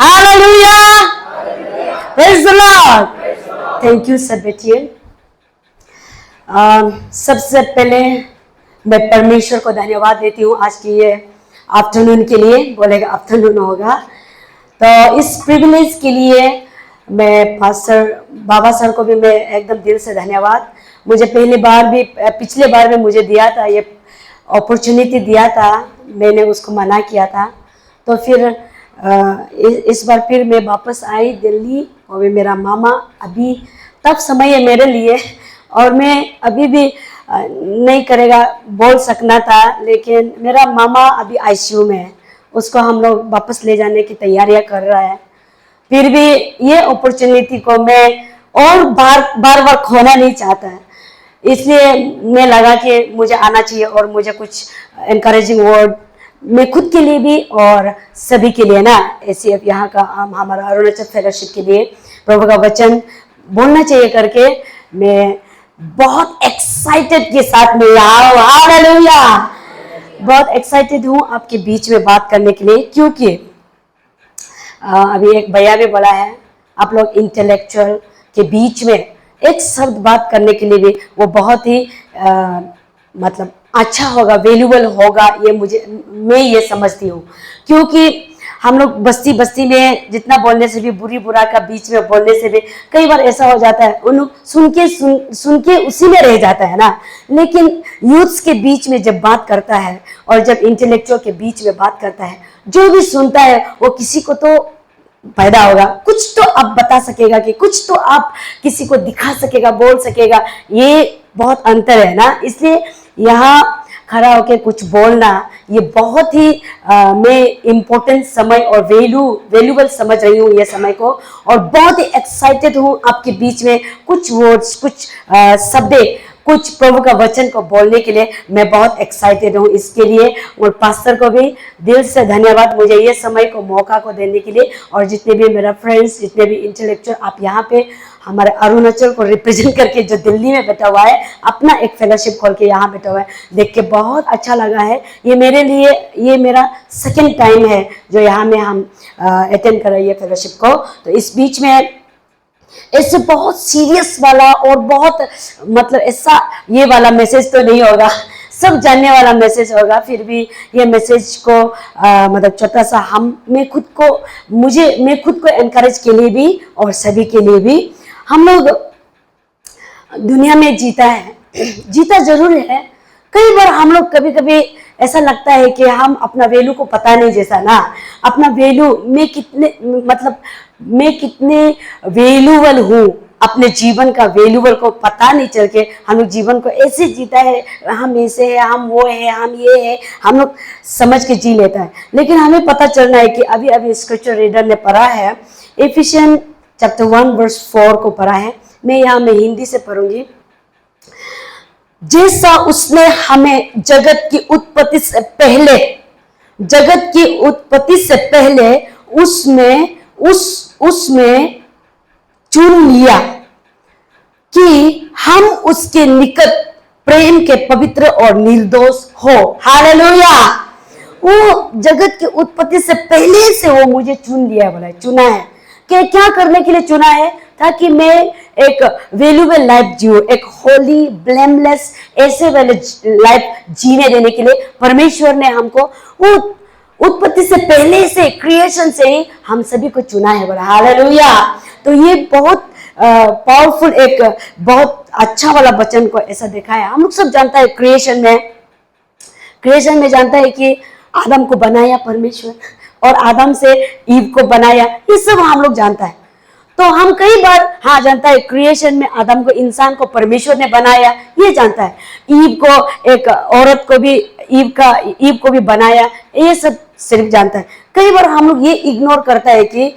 Hallelujah, praise the Lord. Thank you सब बेटिए। सबसे पहले मैं परमेश्वर को धन्यवाद देती हूँ आज की ये आफ्टरनून के लिए, बोलेगा आफ्टरनून होगा, तो इस प्रिविलेज के लिए मैं पास्टर बाबा सर को भी मैं एकदम दिल से धन्यवाद। मुझे पिछले बार भी मुझे दिया था, ये अपॉर्चुनिटी दिया था, मैंने उसको मना किया था, तो फिर इस बार फिर मैं वापस आई दिल्ली, और मेरा मामा अभी तब समय है मेरे लिए, और मैं अभी भी नहीं करेगा बोल सकना था, लेकिन मेरा मामा अभी आईसीयू में है, उसको हम लोग वापस ले जाने की तैयारियां कर रहा है। फिर भी ये अपॉर्चुनिटी को मैं और बार खोना नहीं चाहता है, इसलिए मैं लगा कि मुझे आना चाहिए और मुझे कुछ एनकरेजिंग वर्ड मैं खुद के लिए भी और सभी के लिए ना, एसीएफ यहाँ का हमारा अरुणाचल फेलोशिप के लिए प्रभु का वचन बोलना चाहिए करके मैं बहुत एक्साइटेड के साथ में यहाँ हूँ। हालेलुया, बहुत एक्साइटेड हूँ आपके बीच में बात करने के लिए, क्योंकि अभी एक भैया भी बोला है, आप लोग इंटेलेक्चुअल के बीच में एक शब्द बात करने के लिए भी वो बहुत ही मतलब अच्छा होगा, वैल्यूबल होगा, मैं ये समझती हूँ, क्योंकि हम लोग बस्ती बस्ती में जितना बोलने से भी, बुरी बुरा का बीच में बोलने से भी कई बार ऐसा हो जाता है, उन लोग सुन के उसी में रह जाता है ना। लेकिन यूथ्स के बीच में जब बात करता है और जब इंटेलेक्चुअल के बीच में बात करता है, जो भी सुनता है वो किसी को तो पैदा होगा, कुछ तो आप बता सकेगा, कि कुछ तो आप किसी को दिखा सकेगा, बोल सकेगा, ये बहुत अंतर है ना। इसलिए यहाँ खड़ा होकर कुछ बोलना ये बहुत ही मैं इम्पोर्टेंट समय और वैल्यूबल समझ रही हूँ ये समय को, और बहुत ही एक्साइटेड हूँ आपके बीच में कुछ वर्ड्स, कुछ शब्द, कुछ प्रभु का वचन को बोलने के लिए मैं बहुत एक्साइटेड हूँ इसके लिए। और पास्टर को भी दिल से धन्यवाद मुझे ये समय को मौका को देने के लिए, और जितने भी मेरा फ्रेंड्स, जितने भी इंटेलेक्चुअल आप यहाँ पे हमारे अरुणाचल को रिप्रेजेंट करके जो दिल्ली में बैठा हुआ है, अपना एक फेलोशिप खोल के यहाँ बैठा हुआ है, देख के बहुत अच्छा लगा है। ये मेरे लिए ये मेरा सेकेंड टाइम है जो यहाँ में हम अटेंड कर रहे हैं फेलोशिप को। तो इस बीच में ऐसे बहुत सीरियस वाला और बहुत मतलब ऐसा ये वाला मैसेज तो नहीं होगा, सब जानने वाला मैसेज होगा, फिर भी ये मैसेज को मतलब छोटा सा मैं खुद को एनकरेज के लिए भी और सभी के लिए भी, हम लोग दुनिया में जीता जरूर है। कई बार हम लोग कभी कभी ऐसा लगता है कि हम अपना वैल्यू को पता नहीं, जैसा ना अपना वैल्यू मैं कितने वैल्यूबल हूँ, अपने जीवन का वैल्यूबल को पता नहीं चल के हम लोग जीवन को ऐसे जीता है, हम ऐसे है, हम वो है, हम ये है, हम लोग समझ के जी लेता है। लेकिन हमें पता चलना है कि अभी स्क्रिप्चर रीडर ने पढ़ा है, एफिशियन चैप्टर 1 वर्स 4 को पढ़ा है, मैं हिंदी से पढ़ूंगी। जैसा उसने हमें जगत की उत्पत्ति से पहले उसमें चुन लिया कि हम उसके निकट प्रेम के पवित्र और निर्दोष हो। हालेलुया, वो जगत की उत्पत्ति से पहले से वो मुझे चुन लिया, बोला चुना है कि क्या करने के लिए चुना है, ताकि मैं एक वैल्यूबल लाइफ जीऊं, एक होली ब्लेमलेस ऐसे वाले लाइफ जीने देने के लिए परमेश्वर ने हमको वो उत्पत्ति से पहले से, क्रिएशन से ही हम सभी को चुना है, बोला हालेलुया। तो ये बहुत पावरफुल, एक बहुत अच्छा वाला वचन को ऐसा देखा है। हम लोग सब जानता है क्रिएशन में जानता है कि आदम को बनाया परमेश्वर, और आदम से ईव को बनाया, ये सब हम लोग जानता है। तो हम कई बार जानता है क्रिएशन में आदम को, इंसान को परमेश्वर ने बनाया, ये जानता है। ईव को, एक औरत को भी ईव को भी बनाया, ये सब सिर्फ जानता है। कई बार हम लोग ये इग्नोर करता है कि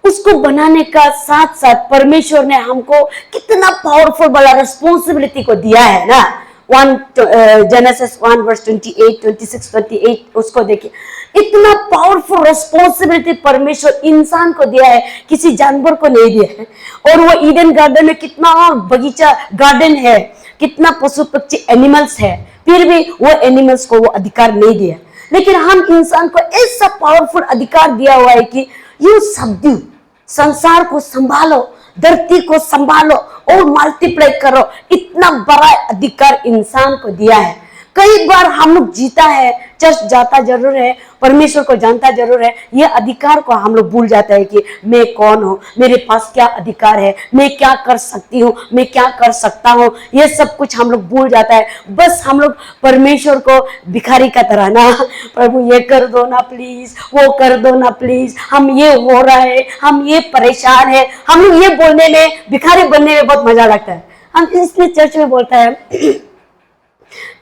उसको बनाने का साथ साथ परमेश्वर ने हमको कितना पावरफुल वाला रिस्पॉन्सिबिलिटी को दिया है ना। जेनेसिस 1 वर्स 28, 26, 28 उसको देखिए, इतना पावरफुल रिस्पॉन्सिबिलिटी परमेश्वर इंसान को दिया है, किसी जानवर को नहीं दिया है। और वो ईडन गार्डन में कितना बगीचा गार्डन है, कितना पशु पक्षी एनिमल्स है, फिर भी वो एनिमल्स को वो अधिकार नहीं दिया। लेकिन हम इंसान को ऐसा पावरफुल अधिकार दिया हुआ है कि यू सबड्यू, संसार को संभालो, धरती को संभालो और मल्टीप्लाई करो। इतना बड़ा अधिकार इंसान को दिया है। कई बार हम लोग जीता है, चर्च जाता जरूर है, परमेश्वर को जानता जरूर है, ये अधिकार को हम लोग भूल जाता है कि मैं कौन हूँ, मेरे पास क्या अधिकार है, मैं क्या कर सकती हूँ, मैं क्या कर सकता हूँ, ये सब कुछ हम लोग भूल जाता है। बस हम लोग परमेश्वर को भिखारी का तरह ना, प्रभु ये कर दो ना प्लीज, वो कर दो ना प्लीज, हम ये हो रहा है, हम ये परेशान है, हम लोग ये बोलने में, भिखारी बनने में बहुत मजा लगता है। हम इसलिए चर्च में बोलता है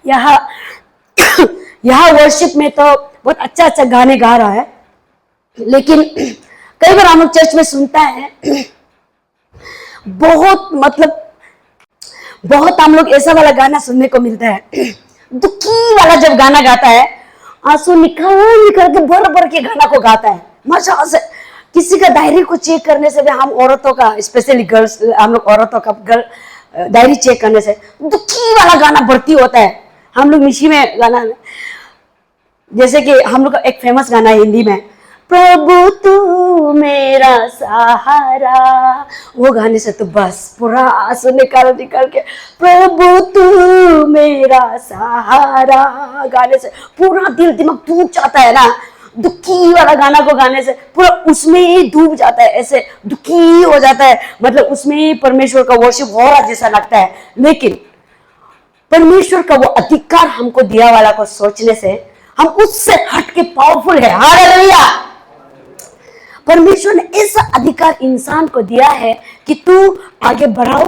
यहाँ वर्शिप में तो बहुत अच्छा अच्छा गाने गा रहा है, लेकिन कई बार हम लोग चर्च में सुनता है बहुत बहुत हम लोग ऐसा वाला गाना सुनने को मिलता है, दुखी वाला जब गाना गाता है, आंसू निकल के भर भर के गाना को गाता है मजा से। किसी का डायरी को चेक करने से भी, हम औरतों का स्पेशली गर्ल्स, हम लोग औरतों का डायरी चेक करने से दुखी वाला गाना भर्ती होता है। हम लोग मिशी में गाना, जैसे कि हम लोग का एक फेमस गाना है हिंदी में, प्रभु तू मेरा सहारा, वो गाने से तो बस पूरा आंसू निकाल के प्रभु तू मेरा सहारा गाने से पूरा दिल दिमाग टूट जाता है ना। दुखी वाला गाना को गाने से पूरा उसमें ही डूब जाता है, ऐसे दुखी हो जाता है, मतलब उसमें ही परमेश्वर का वर्शिप हो रहा जैसा लगता है। लेकिन परमेश्वर का वो अधिकार हमको दिया वाला को सोचने से हम उससे हट के पावरफुल है। हालेलुया। परमेश्वर ने ऐसा अधिकार इंसान को दिया है कि तू आगे बढ़ाओ,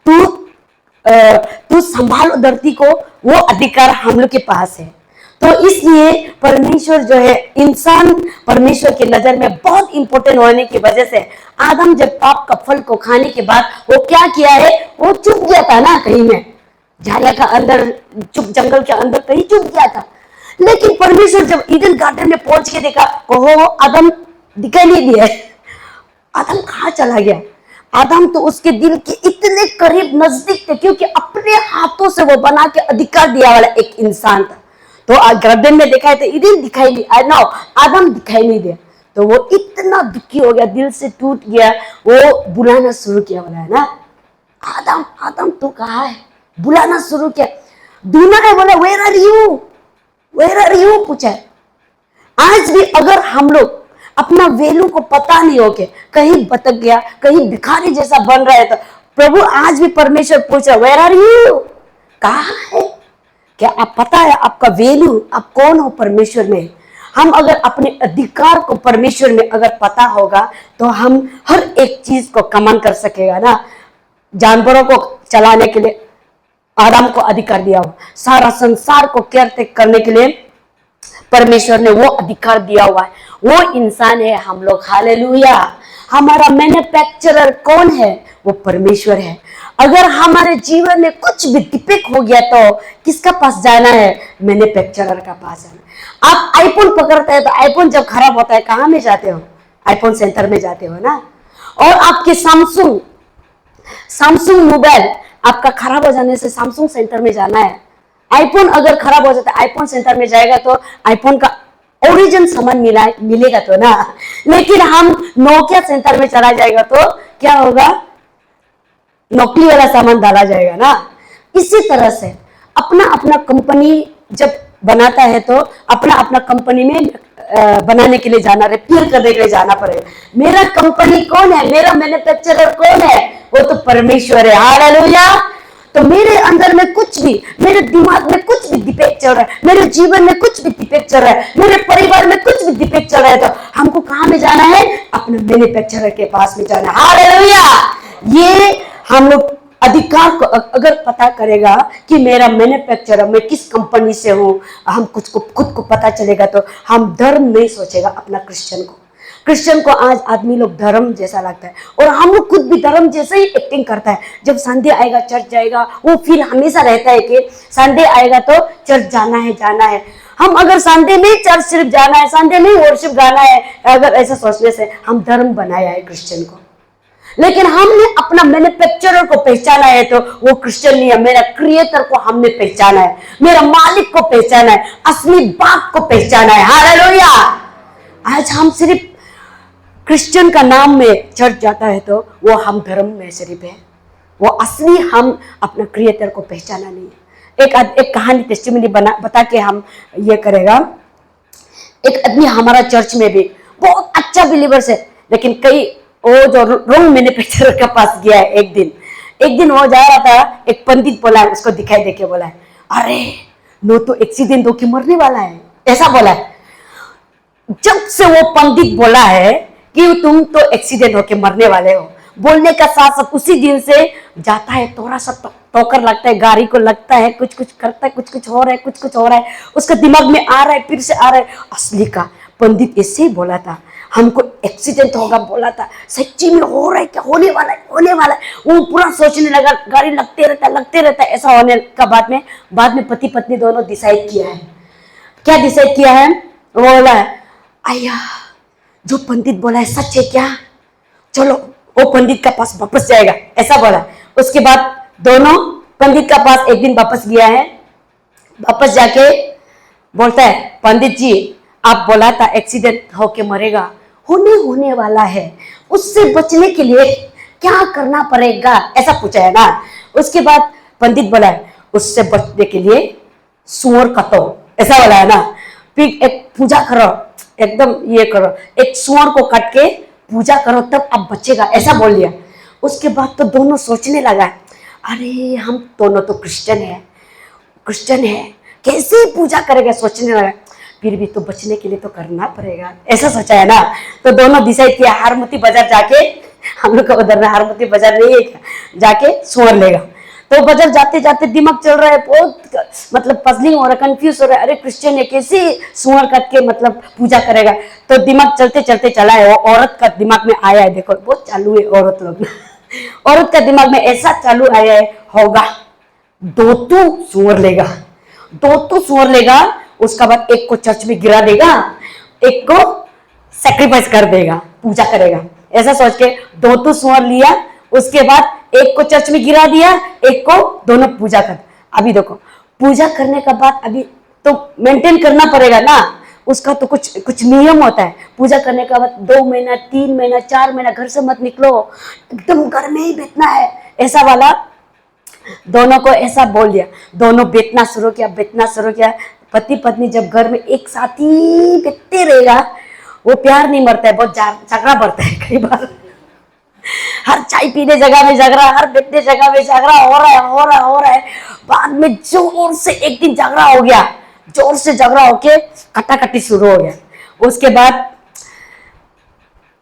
तू संभालो धरती को, वो अधिकार हम लोग के पास है। तो इसलिए परमेश्वर जो है, इंसान परमेश्वर की नजर में बहुत इंपॉर्टेंट होने की वजह से आदम जब पाप का फल को खाने के बाद वो क्या किया है, वो चुप गया था ना, कहीं में झाड़िया का अंदर, चुप जंगल के अंदर कहीं चुप गया था। लेकिन परमेश्वर जब ईडन गार्डन में पहुंच के देखा, ओहो आदम दिखाई नहीं दिया, आदम कहाँ चला गया। आदम तो उसके दिल के इतने करीब नजदीक थे, क्योंकि अपने हाथों से वो बना के अधिकार दिया वाला एक इंसान था। तो गार्डन में देखा है तो ईडन दिखाई नहीं, नो आदम दिखाई नहीं दिया, तो वो इतना दुखी हो गया, दिल से टूट गया, वो बुलाना शुरू किया बोला है ना, आदम आदम तू कहाँ है, बुलाना शुरू किया, ढूंढना है, बोला where are you, where are you पूछा है। आज भी अगर हम लोग अपना वैल्यू को पता नहीं हो के कहीं भटक गया, कहीं भिखारी जैसा बन रहा है, तो प्रभु आज भी परमेश्वर पूछ रहा, वेयर आर यू, कहाँ है, क्या आप पता है आपका वैल्यू, आप कौन हो परमेश्वर में। हम अगर अपने अधिकार को परमेश्वर में अगर पता होगा तो हम हर एक चीज को कमान कर सकेगा ना। जानवरों को चलाने के लिए आदम को अधिकार दिया हुआ, सारा संसार को केयर टेक करने के लिए परमेश्वर ने वो अधिकार दिया हुआ है। वो इंसान है हम लोग। हालेलुया। हमारा मैन्युफैक्चरर कौन है, वो परमेश्वर है। अगर हमारे जीवन में कुछ भी डिफेक्ट हो गया तो किसका पास जाना है, मैन्युफैक्चरर का पास जाना। आप आईफोन पकड़ते हैं तो आईफोन जब खराब होता है कहाँ में जाते हो, आईफोन सेंटर में जाते हो ना। और आपके सैमसंग मोबाइल आपका खराब हो जाने से सैमसंग सेंटर में जाना है। आईफोन अगर खराब हो जाता है आईफोन सेंटर में जाएगा तो आईफोन का ओरिजिन सामान मिलेगा तो ना। लेकिन हम नोकिया सेंटर में चला जाएगा तो क्या होगा, नकली वाला सामान डाला जाएगा ना। इसी तरह से अपना अपना कंपनी जब बनाता है तो अपना अपना कंपनी में बनाने के लिए जाना, रिपेयर करने के लिए जाना पड़ेगा। मेरा कंपनी कौन है, मेरा मैन्युफैक्चरर कौन है, वो तो परमेश्वर है। हालेलुया। तो मेरे अंदर में कुछ भी, मेरे दिमाग में कुछ भी डिफेक्ट चल रहा है, मेरे जीवन में कुछ भी डिफेक्ट चल रहा है, मेरे परिवार में कुछ भी डिफेक्ट चल रहा है, तो हमको कहां में जाना है, अपने मैन्युफैक्चरर के पास में जाना है। हालेलुया। ये हम लोग अधिकार को अगर पता करेगा कि मेरा मैन्युफैक्चरर, मैं किस कंपनी से हूं, हम कुछ को खुद को पता चलेगा तो हम धर्म नहीं सोचेगा अपना क्रिश्चियन को आज आदमी लोग धर्म जैसा लगता है, और हम लोग खुद भी धर्म जैसे ही एक्टिंग करता है। जब संडे आएगा चर्च जाएगा, वो फिर हमेशा रहता है कि संडे आएगा तो चर्च जाना है। हम अगर संडे में चर्च सिर्फ जाना है, संडे में वर्शिप गाना है, अगर ऐसा सोचने से हम धर्म बनाया है क्रिश्चियन को। लेकिन हमने अपना मैन्युफैक्चरर को पहचाना है तो वो क्रिश्चियन नहीं है। मेरा क्रिएटर को हमने पहचाना है, मेरा मालिक को पहचाना है, असली बाप को पहचाना है। हालेलुया। आज हम सिर्फ क्रिश्चियन का नाम में चर्च जाता है तो वो हम धर्म में सिर्फ है, वो असली हम अपना क्रिएटर को पहचाना नहीं है। एक कहानी टेस्टिमनी बता के हम ये करेगा। एक आदमी हमारा चर्च में भी बहुत अच्छा बिलीवर्स है, लेकिन कई वो जो रॉन्ग मैन्युफैक्चरर के पास गया है। एक दिन वो जा रहा था, एक पंडित बोला है, उसको दिखाई देके बोला है, अरे नो तो एक्सीडेंट होके मरने वाला है, ऐसा बोला है। जब से वो पंडित बोला है कि तुम तो एक्सीडेंट होके मरने वाले हो, बोलने का साथ साथ उसी दिन से जाता है, थोड़ा सा टोकर लगता है, गाड़ी को लगता है, कुछ कुछ करता है, कुछ हो रहा है, कुछ हो रहा है, उसका दिमाग में आ रहा है, फिर से आ रहा है। असली का पंडित ऐसे ही बोला था, हमको एक्सीडेंट होगा बोला था, सच्ची में हो रहा है क्या, होने वाला है, होने वाला है। वो पूरा सोचने लगा, गाड़ी लगते रहता है। ऐसा होने का बाद में पति पत्नी दोनों डिसाइड किया है। क्या डिसाइड किया है? वो बोला है, आया जो पंडित बोला है सच है क्या, चलो वो पंडित का पास वापस जाएगा, ऐसा बोला। उसके बाद दोनों पंडित का पास एक दिन वापस गया है। वापस जाके बोलता है, पंडित जी आप बोला था एक्सीडेंट होके मरेगा, होने वाला है, उससे बचने के लिए क्या करना पड़ेगा, ऐसा पूछा है ना। उसके बाद पंडित बोला है, उससे बचने के लिए सुअर काटो, ऐसा बोला है ना। फिर एक पूजा करो, एकदम ये करो, एक सुअर को काट के पूजा करो तब अब बचेगा, ऐसा बोल दिया। उसके बाद तो दोनों सोचने लगा, अरे हम दोनों तो क्रिश्चियन है, कैसे पूजा करेगा, सोचने लगा। फिर भी तो बचने के लिए तो करना पड़ेगा, ऐसा सोचा है ना। तो दोनों डिसाइड किया, हारमती बाजार जाके, हम लोग का उधर में हारमती बाजार नहीं है क्या, जाके सुअर लेगा। तो बाजार जाते जाते दिमाग चल रहा है, बहुत मतलब पजलिंग हो रहा है, कंफ्यूज हो रहा है, अरे क्रिश्चियन है कैसे सुअर काट के मतलब पूजा करेगा। तो दिमाग चलते चलते चला है, वो औरत का दिमाग में आया है, देखो बहुत चालू है औरत लोग औरत का दिमाग में ऐसा चालू आया है, होगा दो तो सुअर लेगा, उसका बाद एक को चर्च में गिरा देगा, एक को सैक्रिफाइस कर देगा, पूजा करेगा, ऐसा सोच के दो तो सुअर लिया। उसके बाद एक को चर्च में गिरा दिया, एक को दोनों पूजा कर। अभी देखो पूजा करने का बाद अभी तो मेंटेन करना पड़ेगा ना, उसका तो कुछ नियम होता है। पूजा करने का बाद 2 महीना 3 महीना 4 महीना घर से मत निकलो, एकदम घर में ही बैठना है, ऐसा वाला। दोनों को ऐसा बोल दिया, दोनों बेचना शुरू किया। पति पत्नी जब घर में एक साथ ही बैठते रहेगा, वो प्यार नहीं मरता है, बहुत झगड़ा बढ़ता है कई बार। हर चाय पीने जगह में झगड़ा, हर बैठने जगह में झगड़ा हो रहा है। बाद में जोर से एक दिन झगड़ा हो गया, जोर से झगड़ा होके कटाकटी शुरू हो गया। उसके बाद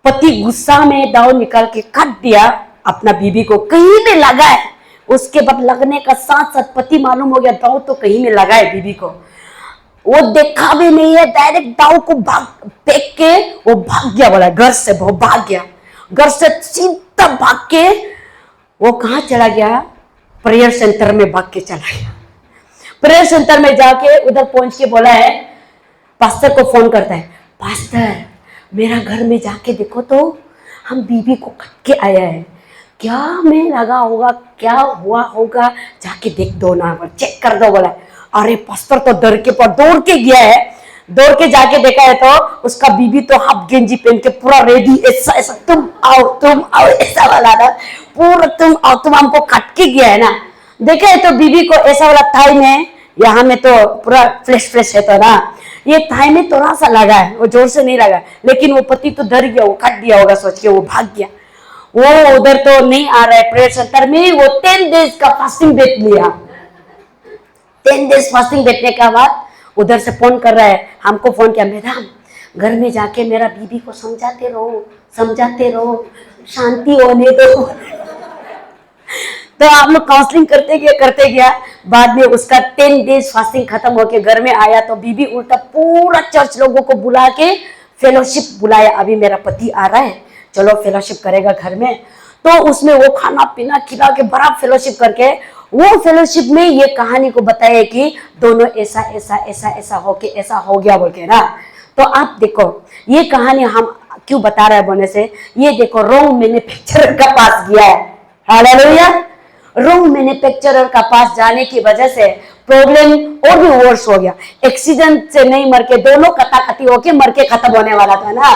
पति गुस्सा में दाव निकाल के काट दिया अपना बीबी को, कहीं में लगा है। उसके बाद लगने का साथ साथ पति मालूम हो गया दाव तो कहीं में लगा है बीबी को, वो देखा भी नहीं है, डायरेक्ट दाव को फेंक के वो भाग गया, बोला घर से वो भाग गया। घर से सीधा भाग के वो कहाँ चला गया, प्रेयर सेंटर में भाग के चला गया। प्रेयर सेंटर में जाके उधर पहुंच के बोला है, पास्टर को फोन करता है, पास्टर मेरा घर में जाके देखो तो हम बीबी को कट के आया है, क्या में लगा होगा, क्या हुआ होगा, जाके देख दो ना, चेक कर दो। बोला अरे पास्टर तो डर के पर दौड़ के गया है, दौड़ के जाके देखा है तो उसका बीबी तो हाफ गेंजी पहन के पूरा रेडी, ऐसा तुम आओ ऐसा वाला ना, पूरा तुम आओ, तुम हमको काट के गया है ना। देखा है तो बीबी को ऐसा वाला थाई में, यहाँ में तो पूरा फ्रेश है तो ना, ये थाई में थोड़ा सा लगा है, वो जोर से नहीं लगा, लेकिन वो पति तो डर गया, वो काट दिया होगा सोच के वो भाग गया। वो उधर तो नहीं आ रहा है प्रेयर सेंटर में, वो 10 डेज का फास्टिंग बैठ लिया। 10 डेज फास्टिंग बैठने के बाद उधर से फोन कर रहा है, हमको फोन किया, मैडम घर में जाके मेरा बीबी को समझाते रहो, शांति होने दो। तो आप लोग काउंसलिंग करते गया। बाद में उसका 10 डेज फास्टिंग खत्म होके घर में आया तो बीबी उल्टा पूरा चर्च लोगों को बुला के फेलोशिप बुलाया, अभी मेरा पति आ रहा है, चलो फेलोशिप करेगा घर में। तो उसमें वो खाना पीना खिला के बड़ा फेलोशिप करके, वो फेलोशिप में ये कहानी को बताया कि दोनों ऐसा होके ऐसा हो गया बोल के ना। तो आप देखो ये कहानी हम क्यों बता रहे हैं बोलने से, ये देखो रॉन्ग मैन्युफैक्चरर का पास गया है, हालेलुया। रॉन्ग मैन्युफैक्चरर का पास जाने की वजह से प्रॉब्लम और भी वर्स हो गया। एक्सीडेंट से नहीं मर के, दोनों कटाकटी होके मर के खत्म होने वाला था ना।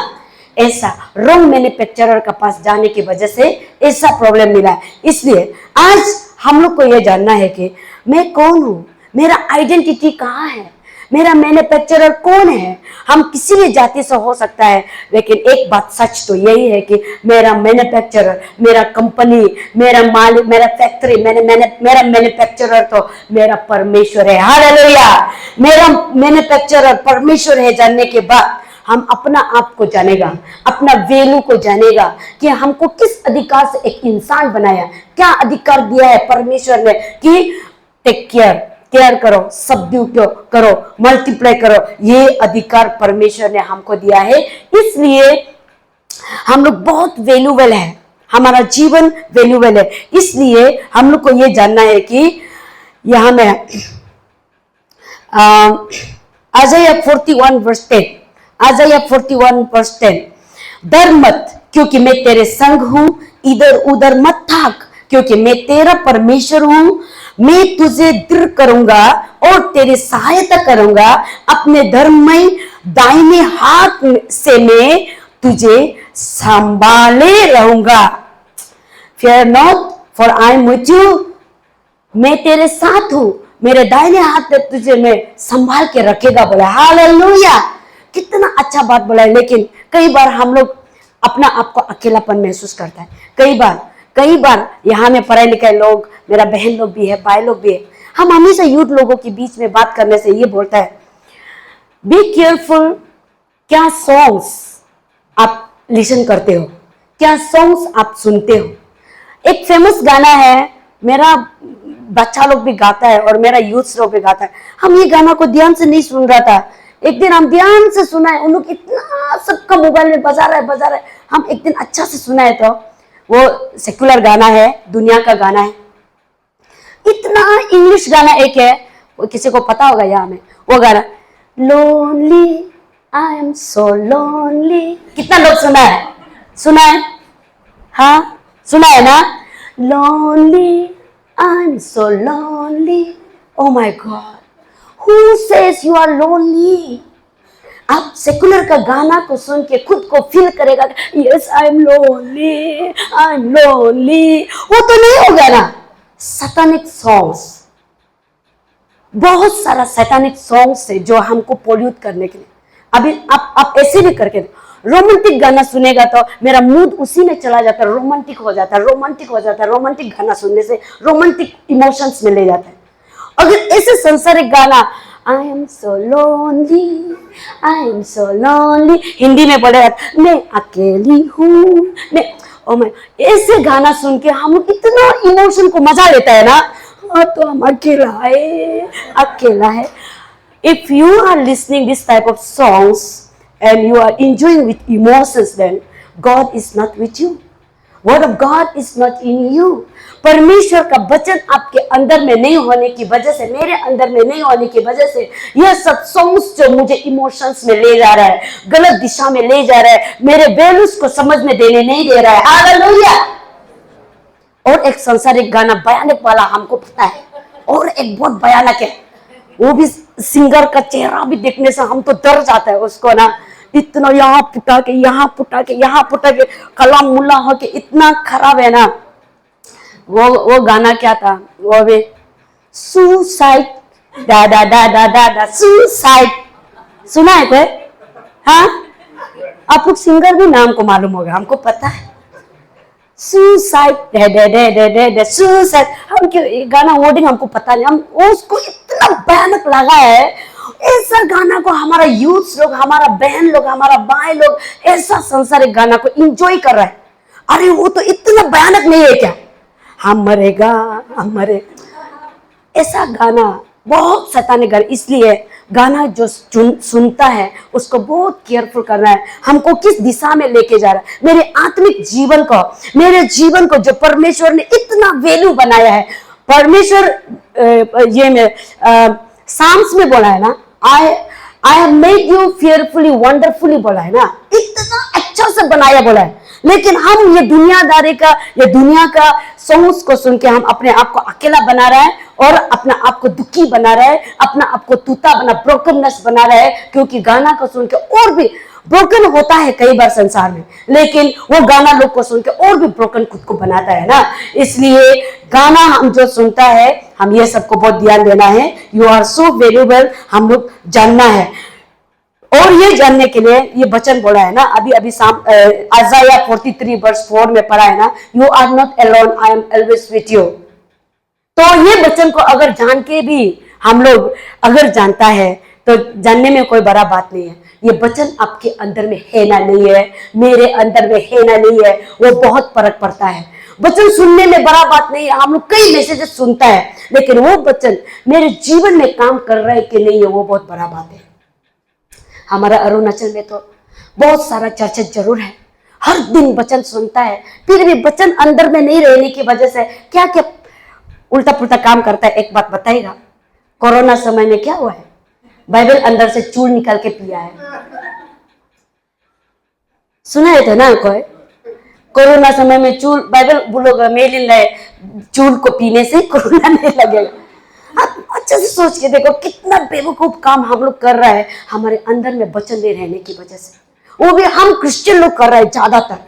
ऐसा रॉन्ग मैन्युफैक्चरर के पास जाने की वजह से ऐसा प्रॉब्लम मिला है। इसलिए आज हम लोग को यह जानना है कि मैं कौन हूं, मेरा आइडेंटिटी कहाँ है, मेरा मैन्युफैक्चरर कौन है। हम किसी भी जाति से हो सकता है, लेकिन एक बात सच तो यही है कि मेरा मैन्युफैक्चरर, मेरा कंपनी, मेरा मालिक, मेरा फैक्ट्री, मेरा मैन्युफैक्चरर तो मेरा परमेश्वर है। हालेलुया। मेरा मैन्युफैक्चरर परमेश्वर है जानने के बाद हम अपना आप को जानेगा, अपना वैल्यू को जानेगा कि हमको किस अधिकार से एक इंसान बनाया, क्या अधिकार दिया है परमेश्वर ने कि टेक केयर करो, सबड्यू करो, मल्टीप्लाई करो। ये अधिकार परमेश्वर ने हमको दिया है। इसलिए हम लोग बहुत वैल्यूबल है, हमारा जीवन वैल्यूबल है। इसलिए हम लोग को ये जानना है कि यहां में आइज़ाया 41 वर्स 10, आइज़ाया 41 वर्स 10, डर मत क्योंकि मैं तेरे संग हूं, इधर उधर मत थाक क्योंकि मैं तेरा परमेश्वर हूं। मैं तुझे दृढ़ करूंगा और तेरी सहायता करूंगा, अपने धर्ममय दाहिने हाथ से मैं तुझे संभाले रहूंगा। Fear not, for I am with you. मैं तेरे साथ हूं, मेरे दाहिने हाथ में तुझे मैं संभाल के रखेगा बोला। हालेलुया। कितना अच्छा बात बोला है। लेकिन कई बार हम लोग अपना आप को अकेलापन महसूस करता है। कई बार यहाँ में पढ़े लिखे लोग, मेरा बहन लोग भी है, भाई लोग भी है, हम हमेशा यूथ लोगों के बीच में बात करने से ये बोलता है, बी केयरफुल। क्या सॉन्ग्स आप लिसन करते हो, क्या सॉन्ग्स आप सुनते हो। एक फेमस गाना है, मेरा बच्चा लोग भी गाता है और मेरा यूथ लोग भी गाता है। हम ये गाना को ध्यान से नहीं सुन रहा था, एक दिन हम ध्यान से सुना है। उन लोग इतना सबका मोबाइल में बजा रहा है। हम एक दिन अच्छा से सुना है, तो वो सेकुलर गाना है, दुनिया का गाना है। इतना इंग्लिश गाना एक है, वो किसी को पता होगा यहाँ में, वो गाना lonely, I am so lonely. कितना लोग सुना है? हाँ सुना है ना। Lonely, I am so lonely, oh my God, who says you are lonely. आप सेकुलर का गाना को सुन के खुद को फील करेगा, yes I am lonely, I am lonely. वो तो नहीं होगा ना। सैतानिक सॉन्ग्स, बहुत सारा सैतानिक सॉन्ग्स है जो हमको पोल्यूट करने के लिए। अभी आप ऐसे भी करके रोमांटिक गाना सुनेगा तो मेरा मूड उसी में चला जाता है, रोमांटिक हो जाता है। रोमांटिक गाना सुनने से रोमांटिक इमोशंस में ले जाता है। अगर ऐसे संसारिक गाना, आई am so lonely, I am so lonely, Hindi में बोले मैं अकेली हूँ, मैं ऐसे गाना सुन के हम इतना इमोशन को मजा लेता है ना। हाँ तो हम अकेला है। If you are listening this type of songs and you are enjoying with emotions, then God is not with you. Word of God is not in you. परमेश्वर का वचन आपके अंदर में नहीं होने की वजह से, मेरे अंदर में नहीं होने की वजह से, यह सब सॉन्ग्स जो मुझे इमोशंस में ले जा रहा है, गलत दिशा में ले जा रहा है, मेरे वैल्यूज को समझ में देने नहीं दे रहा है। हालेलुया। और एक संसारिक गाना भयानक वाला हमको पता है, और एक बहुत भयानक है, वो भी सिंगर का चेहरा भी देखने से हम तो डर जाता है उसको ना। इतना यहाँ पुटा के कलाम मुल्ला हो के इतना खराब है ना। वो गाना क्या था, वो भी सुसाइड, दा सुसाइड। सुना है कोई? हाँ, आप लोग सिंगर भी नाम को मालूम होगा, हमको पता है। Suicide, they suicide. हम क्यों ये गाना वर्डिंग हमको पता नहीं, हम उसको इतना भयानक लगा है। ऐसा गाना को हमारा यूथ लोग, हमारा बहन लोग, हमारा भाई लोग ऐसा संसारिक गाना को एंजॉय कर रहा है। अरे वो तो इतना भयानक नहीं है क्या, हम मरे। ऐसा गाना बहुत सैतानिक गाना। इसलिए गाना जो सुनता है उसको बहुत केयरफुल करना है, हमको किस दिशा में लेके जा रहा है। मेरे आत्मिक जीवन को, मेरे जीवन को जो परमेश्वर ने इतना वैल्यू बनाया है। परमेश्वर ये में साम्स में बोला है ना, I have made you fearfully wonderfully बोला है ना, इतना अच्छा से बनाया बोला है। लेकिन हम ये दुनिया का सॉन्ग्स को सुन के हम अपने आप को अकेला बना रहा है और अपना आप को दुखी बना रहा है, अपना आप को टूटा बना, ब्रोकननेस बना रहा है। क्योंकि गाना को सुन के और भी ब्रोकन होता है कई बार संसार में, लेकिन वो गाना लोग को सुन के और भी ब्रोकन खुद को बनाता है ना। इसलिए गाना हम जो सुनता है, हम ये सबको बहुत ध्यान देना है। यू आर सो वेल्यूएबल, हम लोग जानना है। और ये जानने के लिए ये वचन बोला है ना, अभी अभी आइज़ाया 43 वर्स 4 में पढ़ा है ना, you are not alone, I am always with you. तो ये वचन को अगर जान के भी हम लोग अगर जानता है तो जानने में कोई बड़ा बात नहीं है। ये वचन आपके अंदर में है ना नहीं है, मेरे अंदर में है ना नहीं है, वो बहुत फर्क पड़ता है। वचन सुनने में बड़ा बात नहीं है, हम लोग कई मैसेजेस सुनता है, लेकिन वो वचन मेरे जीवन में काम कर रहा है कि नहीं है, वो बहुत बड़ा बात है। हमारा अरुणाचल में तो बहुत सारा चर्च जरूर है, हर दिन वचन सुनता है, फिर भी वचन अंदर में नहीं रहने की वजह से क्या क्या उल्टा पुल्टा काम करता है। एक बात बताइएगा, कोरोना समय में क्या हुआ है? बाइबल अंदर से चूल निकाल के पिया है। सुना है थे ना कोई? कोरोना समय में चूल, बाइबल बोलोगे मेल लाए, चूल को पीने से कोरोना नहीं लगेगा। आप अच्छे से सोच के देखो कितना बेवकूफ काम हम लोग कर रहा है हमारे अंदर में वचन नहीं रहने की वजह से। वो भी हम क्रिश्चियन लोग कर रहे हैं ज्यादातर।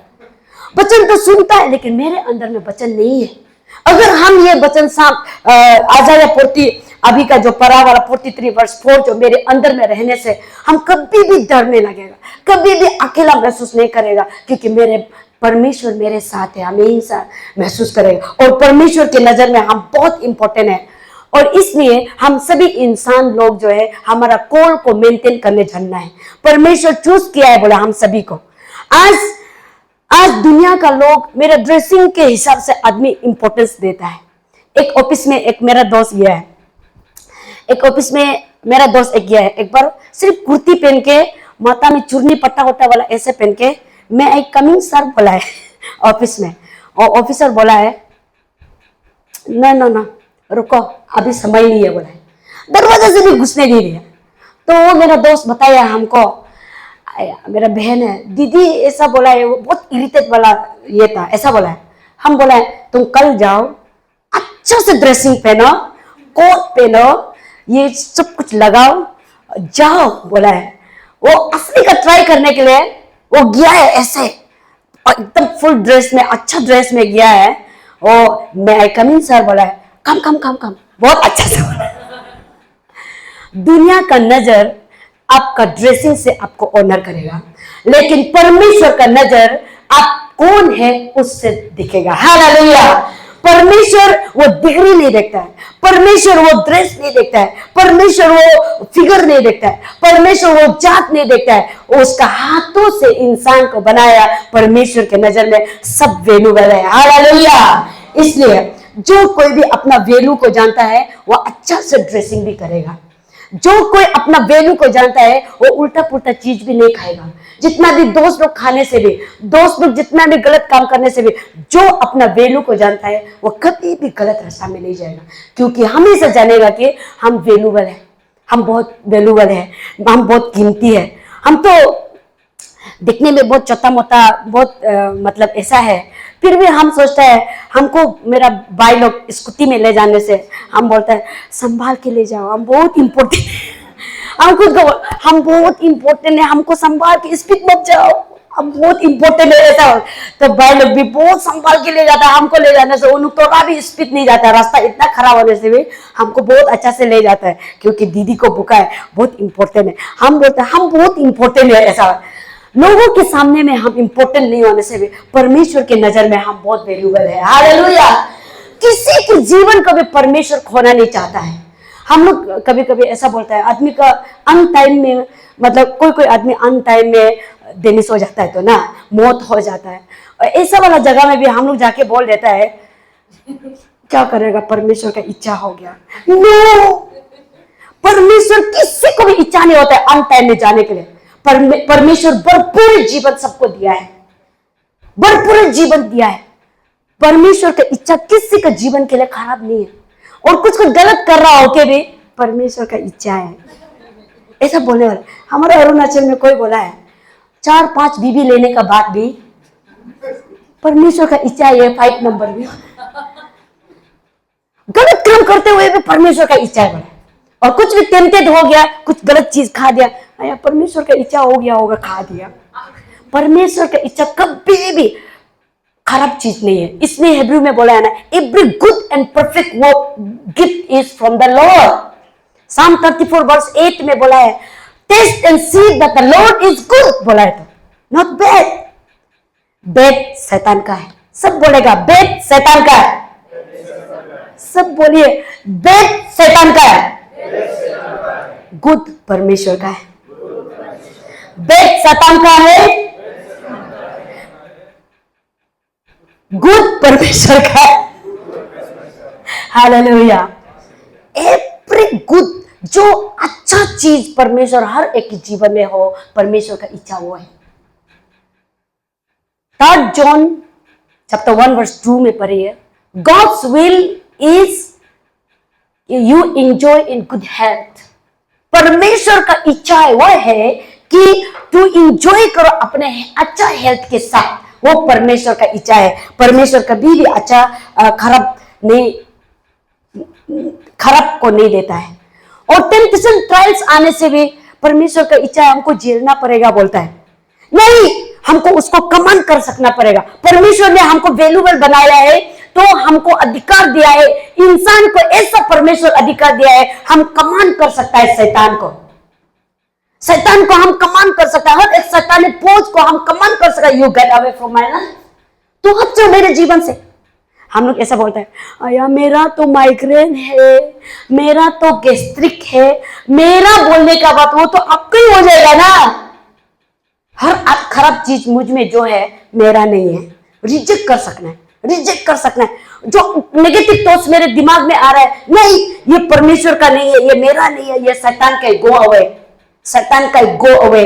वचन तो सुनता है लेकिन मेरे अंदर में वचन नहीं है। अगर हम ये वचन आइज़ाया 40 अभी का जो पढ़ा वाला 43 वर्स 4 जो मेरे अंदर में रहने से हम कभी भी डरने लगेगा, कभी भी अकेला महसूस नहीं करेगा, क्योंकि मेरे परमेश्वर मेरे साथ है, हमेशा महसूस करेगा। और परमेश्वर की नजर में हम बहुत इंपॉर्टेंट है, और इसलिए हम सभी इंसान लोग जो है हमारा कॉल को मेंटेन करने जानना है। परमेश्वर चूज किया है बोला हम सभी को। आज दुनिया का लोग मेरा ड्रेसिंग के हिसाब से आदमी इंपॉर्टेंस देता है। एक ऑफिस में एक मेरा दोस्त गया है, एक बार सिर्फ कुर्ती पहन के, माथा में चुन्नी पट्टा वट्टा वाला ऐसे पहन के, मैं एक कमिंग सर बोला है ऑफिस में, और ऑफिसर बोला है ना रुको अभी समय नहीं है बोला है, दरवाजे से भी घुसने नहीं दिया। तो वो मेरा दोस्त बताया हमको, मेरा बहन है, दीदी ऐसा बोला है, वो बहुत इरिटेट वाला ये था, ऐसा बोला है। हम बोला है तुम कल जाओ, अच्छा से ड्रेसिंग पहनो, कोट पहनो, ये सब कुछ लगाओ, जाओ बोला है। वो असली का ट्राई करने के लिए वो गया है ऐसे, और एकदम फुल ड्रेस में, अच्छा ड्रेस में गया है। और मैं कमिंग सर बोला है, कम, बहुत अच्छा से बोला। दुनिया का नजर आपका ड्रेसिंग से आपको ऑनर करेगा, लेकिन परमेश्वर का नजर आप कौन है उससे दिखेगा। हालेलुया। परमेश्वर वो डिग्री नहीं देखता है, परमेश्वर वो ड्रेस नहीं देखता है, परमेश्वर वो फिगर नहीं देखता है, परमेश्वर वो जात नहीं देखता है, वो उसका हाथों से इंसान को बनाया। परमेश्वर के नजर में सब वैल्यूएबल है। हालेलुया। इसलिए जो कोई भी अपना वैल्यू को जानता है वो अच्छा से ड्रेसिंग भी करेगा। जो कोई अपना वैल्यू को जानता है वो उल्टा पुल्टा चीज भी नहीं खाएगा। जितना भी दोस्त लोग खाने से भी, दोस्त लोग जितना भी गलत काम करने से भी, जो अपना वैल्यू को जानता है वो कभी भी गलत रास्ता में नहीं जाएगा, क्योंकि हमेशा जानेगा कि हम वैल्यूएबल है, हम बहुत वैल्यूएबल है, हम बहुत कीमती है। हम तो दिखने में बहुत छोटा मोटा, बहुत मतलब ऐसा है, फिर भी हम सोचते हैं, हमको मेरा भाई लोग स्कूटी में ले जाने से हम बोलते हैं संभाल के ले जाओ, हम बहुत इम्पोर्टेंट है, हम खुद को हम बहुत इम्पोर्टेंट है, हमको संभाल के स्पीड मत जाओ, हम बहुत इम्पोर्टेंट है ऐसा। तो भाई लोग भी बहुत संभाल के ले जाता है, हमको ले जाने से उन थोड़ा भी स्पीड नहीं जाता, रास्ता इतना खराब होने से भी हमको बहुत अच्छा से ले जाता है, क्योंकि दीदी को भूखा है, बहुत इम्पोर्टेंट है। हम बोलते हैं हम बहुत इम्पोर्टेंट है ऐसा। लोगों के सामने में हम इंपॉर्टेंट नहीं होने से भी परमेश्वर के नजर में हम बहुत वैल्यूएबल है। हालेलुया। किसी के जीवन को भी परमेश्वर खोना नहीं चाहता है। हम लोग कभी कभी ऐसा बोलता है, आदमी का अन टाइम में, मतलब कोई आदमी अन टाइम में देनिस हो जाता है तो ना मौत हो जाता है, और ऐसा वाला जगह में भी हम लोग जाके बोल देता है क्या करेगा, परमेश्वर का इच्छा हो गया। नो, परमेश्वर किसी को भी इच्छा नहीं होता है अन टाइम में जाने के लिए। परमेश्वर भरपूर जीवन सबको दिया है, भरपूर जीवन दिया है। परमेश्वर का इच्छा किसी का जीवन के लिए खराब नहीं है, और कुछ गलत कर रहा हो के भी परमेश्वर का इच्छा है ऐसा बोलने वाला। हमारे अरुणाचल में कोई बोला है 4-5 बीवी लेने का बाद भी परमेश्वर का इच्छा है 5 नंबर भी, गलत काम करते हुए भी परमेश्वर का इच्छा है बोला। और कुछ भी टेम्पटेड हो गया, कुछ गलत चीज खा दिया, या परमेश्वर का इच्छा हो गया होगा, खा दिया। परमेश्वर का इच्छा कभी भी खराब चीज नहीं है। इसलिए हिब्रू में बोला है ना, every good and perfect work gift is from the Lord. Psalm 34 verse 8 में बोला है, taste and see that the Lord is good, बोला है, तो नॉट बैड। बैड शैतान का है, सब बोलेगा बैड शैतान का है, सब बोलिए बैड शैतान का है, गुड परमेश्वर का है। बैड शैतान का है, गुड परमेश्वर का है। हालेलुया। एवरी गुड, जो अच्छा चीज परमेश्वर हर एक के जीवन में हो, परमेश्वर का इच्छा वो है। 3 जॉन चैप्टर 1 वर्स 2 में पढ़िए, God's will is you enjoy in good health. परमेश्वर का इच्छा है वह है कि तू एंजॉय करो अपने अच्छा हेल्थ के साथ, वो परमेश्वर का इच्छा है। परमेश्वर कभी भी अच्छा खराब को नहीं देता है। और टेम्पटेशन ट्रायल्स आने से भी परमेश्वर का इच्छा है हमको झेलना पड़ेगा, बोलता है नहीं, हमको उसको कमांड कर सकना पड़ेगा। परमेश्वर ने हमको वैल्यूएबल बनाया है, तो हमको अधिकार दिया है, इंसान को ऐसा परमेश्वर अधिकार दिया है, हम कमांड कर सकता है शैतान को हम कमांड कर सकता है, हर एक शैतानी फौज को हम कमांड कर सकता है, you get away from my life, तू हट जाओ मेरे जीवन से। हम लोग ऐसा बोलते हैं, अया मेरा तो माइग्रेन है, मेरा तो गैस्ट्रिक है, मेरा बोलने का बात वो तो आपका ही हो जाएगा ना। हर खराब चीज मुझ में जो है मेरा नहीं है, रिजेक्ट कर सकना है, रिजेक्ट कर सकना है। जो नेगेटिव थॉट्स मेरे दिमाग में आ रहा है, नहीं ये परमेश्वर का नहीं है, ये मेरा नहीं है, ये शैतान का, गो अवे, शैतान का, गो अवे,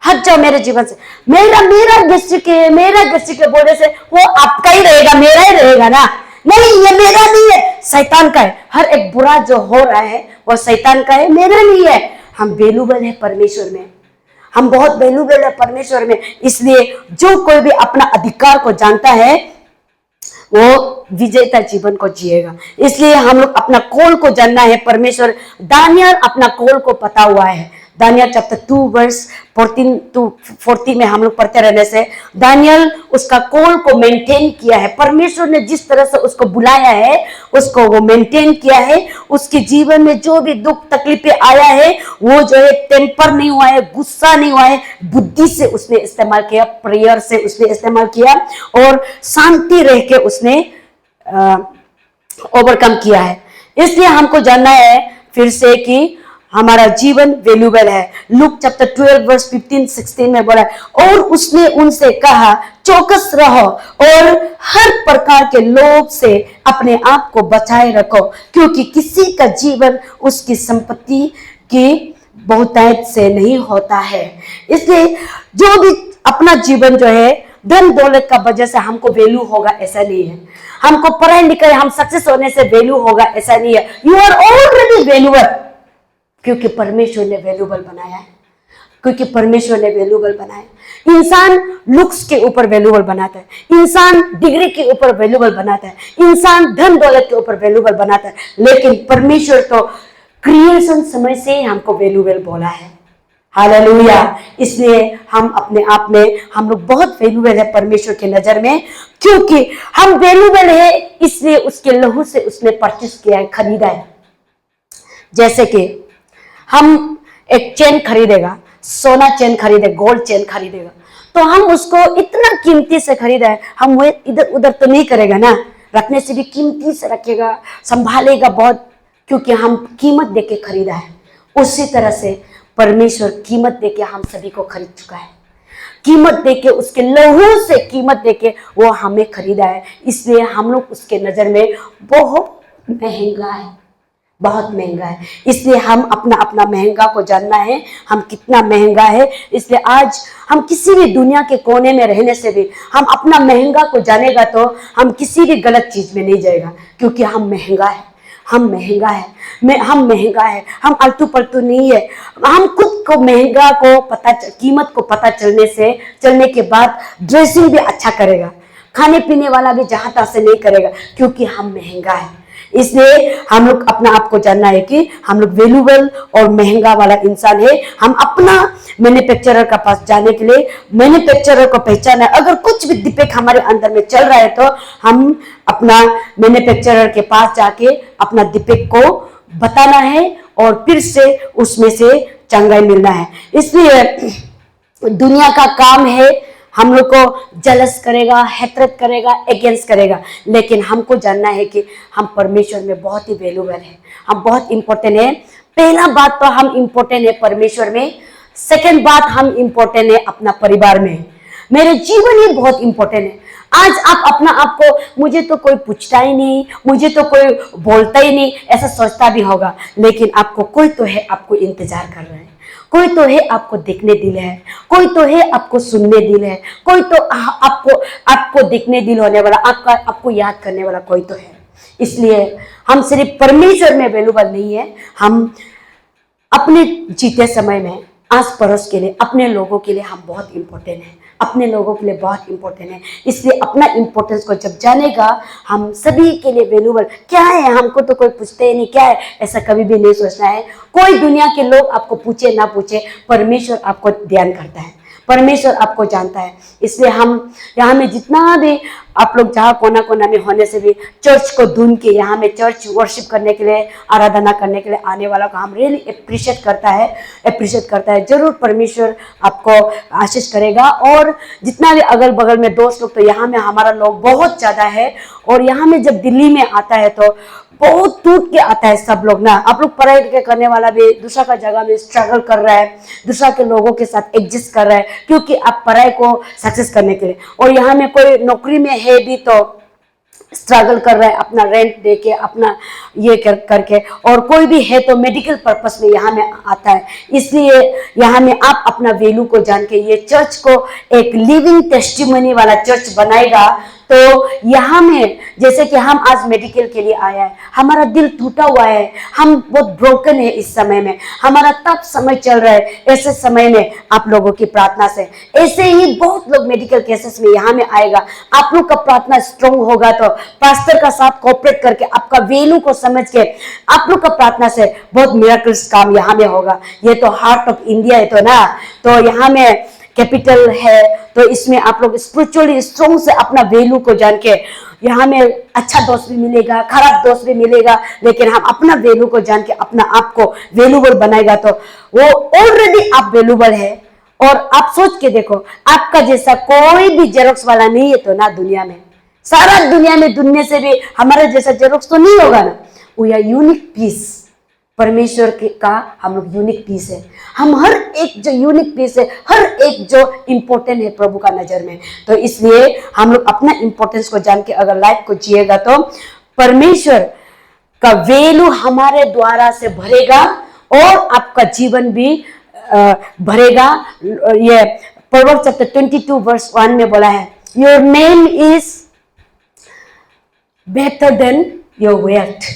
हट जाओ मेरे जीवन से। मेरा गैस्ट्रिक है, मेरा गैस्ट्रिक है बोलने से वो आपका ही रहेगा, मेरा ही रहेगा ना। नहीं ये मेरा नहीं है, शैतान का है। हर एक बुरा जो हो रहा है वो शैतान का है, मेरा नहीं है। हम वैल्यूएबल है परमेश्वर में, हम बहुत वैल्यूएबल है परमेश्वर में। इसलिए जो कोई भी अपना अधिकार को जानता है वो विजेता जीवन को जिएगा। इसलिए हम लोग अपना कॉल को जानना है। परमेश्वर दानियल अपना कॉल को पता हुआ है। दानियल चैप्टर 2 वर्स 14 to 40 में हम लोग पढ़ते रहने से दानियल उसका कॉल को मेंटेन किया है। परमेश्वर ने जिस तरह से उसको बुलाया है उसको वो मेंटेन किया है। उसके जीवन में जो भी दुख तकलीफें आया है वो जो है टेम्पर नहीं हुआ है, गुस्सा नहीं हुआ है, बुद्धि से उसने इस्तेमाल किया, प्रेयर से उसने इस्तेमाल किया और शांति रह के उसने ओवरकम किया है। इसलिए हमको जानना है फिर से कि हमारा जीवन वैल्यूएबल है। लूक चैप्टर 12 वर्स 15-16 में बोला और उसने उनसे कहा चौकस रहो और हर प्रकार के लोभ से अपने आप को बचाए रखो, क्योंकि किसी का जीवन उसकी संपत्ति की बहुतायत से नहीं होता है। इसलिए जो भी अपना जीवन जो है धन दौलत का वजह से हमको वैल्यू होगा ऐसा नहीं है, हमको पढ़ाई लिखाई हम सक्सेस होने से वैल्यू होगा ऐसा नहीं है। यू आर ऑलरेडी वैल्यूएबल, क्योंकि परमेश्वर ने वैल्यूएबल बनाया है, क्योंकि परमेश्वर ने वैल्यूएबल बनाया। इंसान लुक्स के ऊपर वैल्यूएबल बनाता है, इंसान डिग्री के ऊपर वैल्यूएबल बनाता है, इंसान धन दौलत के ऊपर वैल्यूएबल बनाता है, लेकिन परमेश्वर तो क्रिएशन समय से ही हमको वैल्यूएबल बोला है। हालेलुया। इसलिए हम अपने आप में हम लोग बहुत वैल्यूएबल है परमेश्वर की नजर में, क्योंकि हम वैल्यूएबल है इसलिए उसके लहू से उसने परचेस किया है, खरीदा है। जैसे कि हम एक चेन खरीदेगा, सोना चेन खरीदे, गोल्ड चेन खरीदेगा, तो हम उसको इतना कीमती से खरीदा है, हम वो इधर उधर तो नहीं करेगा ना, रखने से भी कीमती से रखेगा, संभालेगा बहुत, क्योंकि हम कीमत देके खरीदा है। उसी तरह से परमेश्वर कीमत देके हम सभी को खरीद चुका है, कीमत देके उसके लहू से कीमत देके वो हमें खरीदा है। इसलिए हम लोग उसके नजर में बहुत महंगा है, बहुत महंगा है। इसलिए हम अपना अपना महंगा को जानना है, हम कितना महंगा है। इसलिए आज हम किसी भी दुनिया के कोने में रहने से भी हम अपना महंगा को जानेगा तो हम किसी भी गलत चीज में नहीं जाएगा, क्योंकि हम महंगा है, हम महंगा है, हम महंगा है, हम आलतू पलतू नहीं है। हम खुद को महंगा को कीमत को पता चलने के बाद ड्रेसिंग भी अच्छा करेगा, खाने पीने वाला भी जहां तहां से नहीं करेगा, क्योंकि हम महंगा है। इसलिए हम लोग अपना आप को जानना है कि हम लोग वैल्यूबल और महंगा वाला इंसान है। हम अपना मैन्युफैक्चरर का पास जाने के लिए मैन्युफैक्चरर को पहचाना है। अगर कुछ भी डिफेक्ट हमारे अंदर में चल रहा है तो हम अपना मैन्युफैक्चरर के पास जाके अपना डिफेक्ट को बताना है और फिर से उसमें से चंगाई मिलना है। इसलिए दुनिया का काम है हम लोग को जलस करेगा, हैतरत करेगा, अगेंस्ट करेगा, लेकिन हमको जानना है कि हम परमेश्वर में बहुत ही वैल्यूबल है, हम बहुत इंपॉर्टेंट है। पहला बात तो हम इंपॉर्टेंट है परमेश्वर में, सेकंड बात हम इंपॉर्टेंट है अपना परिवार में। मेरे जीवन ही बहुत इंपॉर्टेंट है। आज आप अपना आप को, मुझे तो कोई पूछता ही नहीं, मुझे तो कोई बोलता ही नहीं, ऐसा सोचता भी होगा, लेकिन आपको कोई तो है आपको इंतजार कर रहा है, कोई तो है आपको देखने दिल है, कोई तो है आपको सुनने दिल है, कोई तो आपको देखने दिल होने वाला, आपको याद करने वाला कोई तो है। इसलिए हम सिर्फ परमेश्वर में वैल्यूबल नहीं है, हम अपने जीते समय में आस पड़ोस के लिए, अपने लोगों के लिए हम बहुत इंपॉर्टेंट है, अपने लोगों के लिए बहुत इंपॉर्टेंट है। इसलिए अपना इंपॉर्टेंस को जब जानेगा, हम सभी के लिए वैल्यूबल क्या है, हमको तो कोई पूछते ही नहीं क्या है, ऐसा कभी भी नहीं सोचना है। कोई दुनिया के लोग आपको पूछे ना पूछे, परमेश्वर आपको ध्यान करता है, परमेश्वर आपको जानता है। इसलिए हम यहाँ में जितना भी आप लोग जहाँ कोना कोना में होने से भी चर्च को ढूंढ के यहाँ में चर्च वर्शिप करने के लिए, आराधना करने के लिए आने वाला को हम रियली अप्रिशिएट करता है। जरूर परमेश्वर आपको आशीष करेगा। और जितना भी अगल बगल में दोस्त लोग, तो यहाँ में हमारा लोग बहुत ज़्यादा है, और यहाँ में जब दिल्ली में आता है तो बहुत टूट के आता है सब लोग ना। आप लोग पढ़ाई करने वाला भी दूसरा का जगह में स्ट्रगल कर रहा है, दूसरा के लोगों के साथ एडजस्ट कर रहा है, क्योंकि आप पढ़ाई को सक्सेस करने के लिए। और यहाँ में कोई नौकरी में है भी तो स्ट्रगल कर रहा है अपना रेंट दे के, अपना ये करके, और कोई भी है तो मेडिकल पर्पस में यहाँ में आता है। इसलिए यहाँ में आप अपना वैल्यू को जान के ये चर्च को एक लिविंग टेस्टिमनी वाला चर्च बनाएगा। तो यहाँ में जैसे कि हम आज मेडिकल के लिए आया है, हमारा दिल टूटा हुआ है, हम बहुत ब्रोकन है इस समय में, हमारा तब समय चल रहा है। ऐसे समय में आप लोगों की प्रार्थना से ऐसे ही बहुत लोग मेडिकल केसेस में यहाँ में आएगा। आप लोग का प्रार्थना स्ट्रॉन्ग होगा तो पास्टर का साथ कोऑपरेट करके आपका वैल्यू को समझ के आप लोग का प्रार्थना से बहुत मिरेकल्स काम यहाँ में होगा। ये तो हार्ट ऑफ इंडिया है तो ना, तो यहाँ में कैपिटल है, तो इसमें आप लोग स्पिरिचुअली स्ट्रॉन्ग से अपना वैल्यू को जान के, यहाँ में अच्छा दोस्त भी मिलेगा, खराब दोस्त भी मिलेगा, लेकिन हम अपना वैल्यू को जान के अपना आप को वैल्यूबल बनाएगा तो वो ऑलरेडी आप वैल्यूबल है। और आप सोच के देखो, आपका जैसा कोई भी जेरोक्स वाला नहीं है तो ना दुनिया में, सारा दुनिया में ढूंढने से भी हमारा जैसा जेरोक्स तो नहीं होगा ना। वी आर यूनिक पीस, परमेश्वर का हम लोग यूनिक पीस है। हम हर एक जो यूनिक पीस है, हर एक जो इंपॉर्टेंट है प्रभु का नजर में। तो इसलिए हम लोग अपना इंपॉर्टेंस को जान के अगर लाइफ को जिएगा तो परमेश्वर का वैल्यू हमारे द्वारा से भरेगा और आपका जीवन भी भरेगा। ये प्रोवर्ब्स चैप्टर 22 वर्स 1 में बोला है, your name is better than your wealth.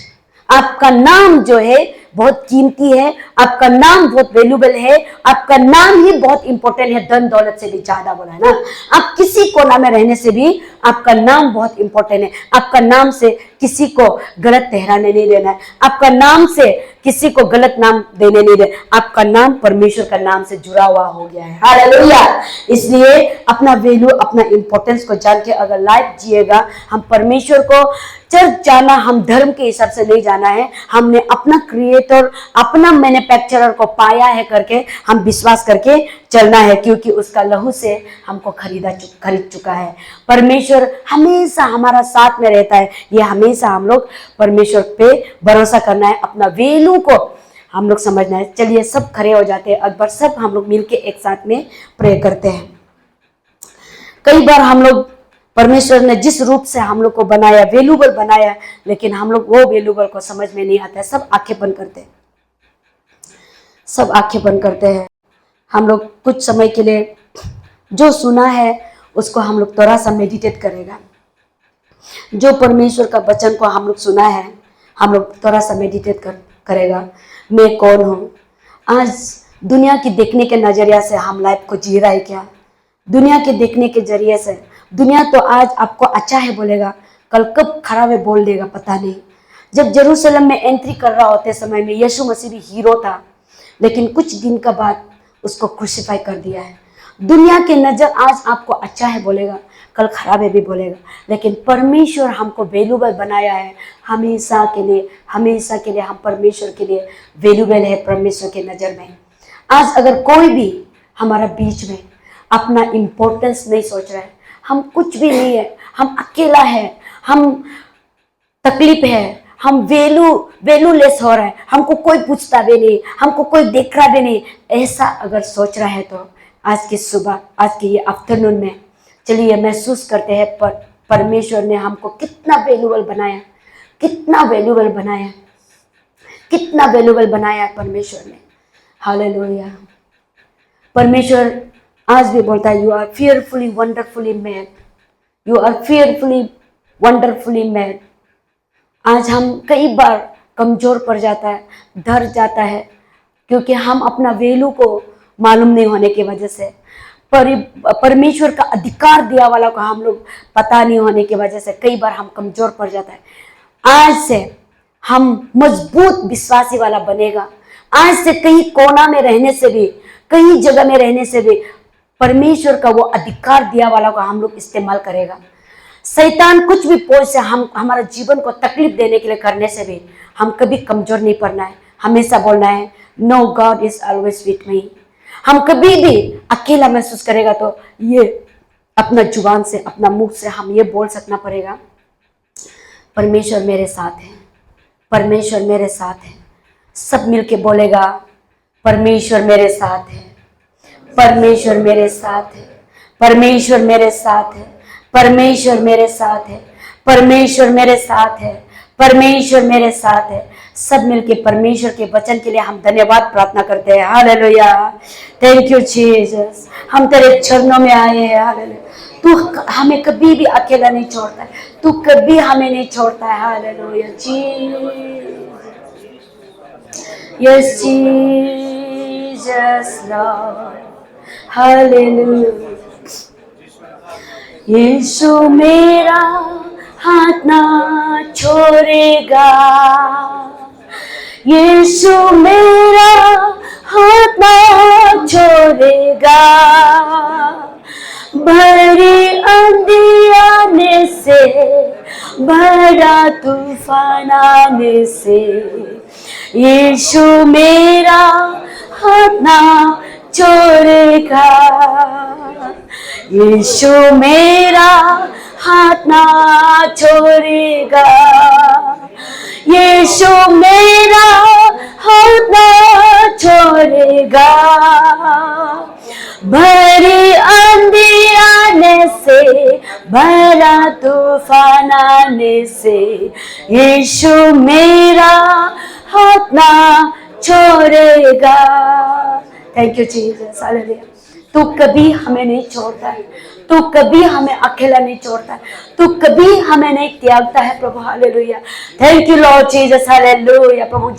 आपका नाम जो है बहुत कीमती है, आपका नाम बहुत वैल्यूबल है, आपका नाम ही बहुत इंपॉर्टेंट है, धन दौलत से भी ज्यादा बोला है ना। आप किसी कोना में रहने से भी आपका नाम बहुत इंपॉर्टेंट है। आपका नाम से किसी को गलत ठहराने नहीं देना है, आपका नाम से किसी को गलत नाम देने नहीं देना। आपका नाम परमेश्वर का नाम से जुड़ा हुआ हो गया है। हालेलुया। इसलिए अपना वैल्यू, अपना इंपॉर्टेंस को जान के अगर लाइफ जिएगा, हम परमेश्वर को चर्च जाना, हम धर्म के हिसाब से नहीं जाना है, हमने अपना क्रिएटर, अपना मैन्युफैक्चरर को पाया है करके हम विश्वास करके चलना है, क्योंकि उसका लहू से हमको खरीद चुका है। परमेश्वर हमेशा हमारा साथ में रहता है। ये हमेशा हम लोग परमेश्वर पे भरोसा करना है, अपना वैल्यू को हम लोग समझना है। चलिए सब खड़े हो जाते हैं, अकबर सब हम लोग मिलके एक साथ में प्रे करते हैं। कई बार हम लोग, परमेश्वर ने जिस रूप से हम लोग को बनाया, वैल्यूबल बनाया, लेकिन हम लोग वो वैल्यूबल को समझ में नहीं आता है। सब आंखें बंद करते हैं, सब आंखें बंद करते हैं। हम लोग कुछ समय के लिए जो सुना है उसको हम लोग थोड़ा सा मेडिटेट करेगा। जो परमेश्वर का वचन को हम लोग सुना है, हम लोग थोड़ा सा मेडिटेट करेगा। मैं कौन हूँ? आज दुनिया की देखने के नजरिया से हम लाइफ को जी रहा है क्या? दुनिया के देखने के जरिए से, दुनिया तो आज आपको अच्छा है बोलेगा, कल कब खराब है बोल देगा पता नहीं। जब यरूशलेम में एंट्री कर रहा होते समय में यीशु मसीह भी हीरो था, लेकिन कुछ दिन का बाद उसको क्रूसिफाई कर दिया है। दुनिया की नज़र आज आपको अच्छा है बोलेगा, कल खराब है भी बोलेगा, लेकिन परमेश्वर हमको वैल्यूबल बनाया है हमेशा के लिए। हमेशा के लिए हम परमेश्वर के लिए वैल्यूबल है परमेश्वर की नज़र में। आज अगर कोई भी हमारा बीच में अपना इम्पोर्टेंस नहीं सोच रहा है, हम कुछ भी नहीं है, हम अकेला है, हम तकलीफ है, हम वैल्यूलेस हो रहा है, हमको कोई पूछता भी नहीं, हमको कोई देख रहा भी नहीं, ऐसा अगर सोच रहा है तो आज की सुबह, आज के ये आफ्टरनून में चलिए महसूस करते हैं परमेश्वर ने हमको कितना वैल्यूबल बनाया, कितना वैल्यूबल बनाया, कितना वैल्यूबल बनाया परमेश्वर ने। हालेलुया। परमेश्वर आज भी बोलता है, you are fearfully wonderfully made, you are fearfully wonderfully made। आज हम कई बार कमजोर पड़ जाता है, डर जाता है, क्योंकि हम अपना वैल्यू को मालूम नहीं होने की वजह से, परमेश्वर का अधिकार दिया वाला को हम लोग पता नहीं होने की वजह से कई बार हम कमजोर पड़ जाता है। आज से हम मजबूत विश्वासी वाला बनेगा। आज से कहीं कोना में रहने से भी, कहीं जगह में रहने से भी परमेश्वर का वो अधिकार दिया वाला को हम लोग इस्तेमाल करेगा। शैतान कुछ भी पोल से हमारा जीवन को तकलीफ देने के लिए करने से भी हम कभी कमजोर नहीं पड़ना है। हमेशा बोलना है, no God is always with me. हम कभी भी अकेला महसूस करेगा तो ये अपना जुबान से, अपना मुख से हम ये बोल सकना पड़ेगा, परमेश्वर मेरे साथ है, परमेश्वर मेरे साथ है। सब मिलके बोलेगा, परमेश्वर मेरे साथ है, परमेश्वर मेरे साथ है, परमेश्वर मेरे साथ है, परमेश्वर मेरे साथ है, परमेश्वर मेरे साथ है, परमेश्वर मेरे साथ है। सब मिलके परमेश्वर के वचन के लिए हम धन्यवाद प्रार्थना करते हैं। Hallelujah, thank you Jesus. हम तेरे चरणों में आए हैं। हालेलुया, तू हमें कभी भी अकेला नहीं छोड़ता है, तू कभी हमें नहीं छोड़ता है। Hallelujah yes Jesus Lord, hallelujah. Yeshu मेरा हाथ ना छोड़ेगा, यीशु मेरा हाथ ना छोड़ेगा। भरी आंधी आने से, भरा तूफान आने से, यीशु मेरा हाथ ना छोड़ेगा, यीशु मेरा हाथ ना छोड़ेगा, यीशु मेरा हाथ ना छोड़ेगा। भरी आंधी आने से, भरा तूफान आने से, यीशु मेरा हाथ ना छोड़ेगा। Thank you Jesus, hallelujah. तू कभी हमें नहीं छोड़ता है, तू कभी हमें अकेला नहीं छोड़ता है, तू कभी हमें नहीं त्यागता है प्रभु। Hallelujah, thank you Lord Jesus, hallelujah. प्रभु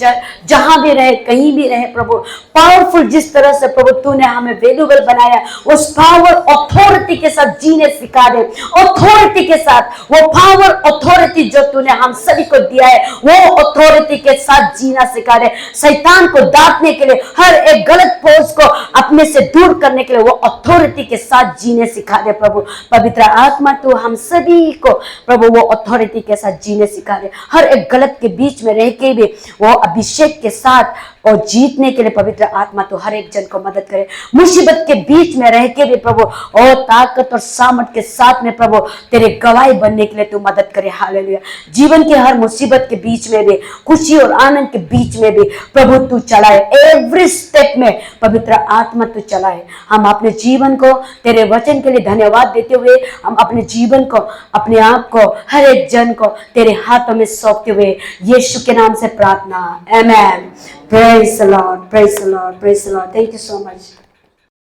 जहां भी रहे, कहीं भी रहे प्रभु, पावरफुल जिस तरह से प्रभु तूने हमें वैल्यूबल बनाया, उस पावर अथॉरिटी के साथ जीने सिखा दे। अथॉरिटी के साथ, वो पावर अथॉरिटी जो तूने हम सभी को दिया है, वो अथॉरिटी के साथ जीना सिखा दे। शैतान को डांटने के लिए, हर एक गलत फोर्स को अपने से दूर करने के लिए वो अथॉरिटी के साथ जीने सिखा दे प्रभु। पवित्र आत्मा तू हम सभी को प्रभु वो अथॉरिटी के साथ जीने सिखा दे। हर एक गलत के बीच में रह के भी वो अभिषेक के साथ और जीतने के लिए पवित्र आत्मा तो हर एक जन को मदद करे। मुसीबत के बीच में रह के भी प्रभु और ताकत और सामर्थ के साथ में प्रभु तेरे गवाही बनने के लिए तू मदद करे। हालेलुया, जीवन के हर मुसीबत के बीच में भी, खुशी और आनंद के बीच में भी प्रभु तू चलाए। एवरी स्टेप में पवित्र आत्मा तू चलाए। हम अपने जीवन को तेरे वचन के लिए धन्यवाद देते हुए, हम अपने जीवन को, अपने आप को, हर एक जन को तेरे हाथों में सौंपते हुए यीशु के नाम से प्रार्थना, आमेन। Praise the Lord, praise the Lord, praise the Lord. Thank you so much.